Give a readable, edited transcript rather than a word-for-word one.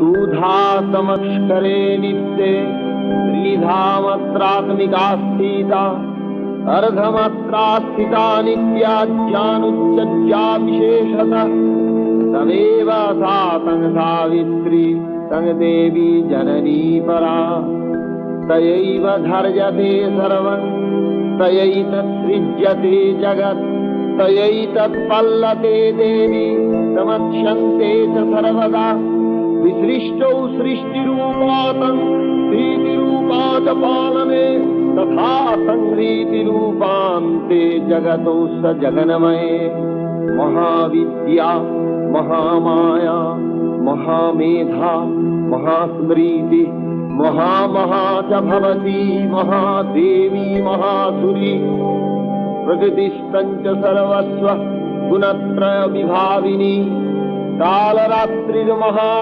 ऊधा समक्षरे नित्ये त्रिधामत्रात्मिका स्थिता अर्धमात्रा स्थिता नित्या ज्ञानुच्चज्जा विशेषतः तमेव सा तं सावित्री तं देवी जननी परा तयैव धर्यते सर्वं तयैतत्सृज्यते जगत् तयैतत्पल्लते देवी समक्ष्यन्ते च सर्वदा विसृष्टौ सृष्टिरूपातं प्रीतिरूपा च पालने तथा संहृतिरूपान्ते जगतो स जगन्मये महाविद्या महामाया महामेधा महास्मृति महामहा च भवती महादेवी महासुरी प्रकृतिस्तञ्च सर्वस्व गुणत्रय विभाविनी कालरात्रिर्महा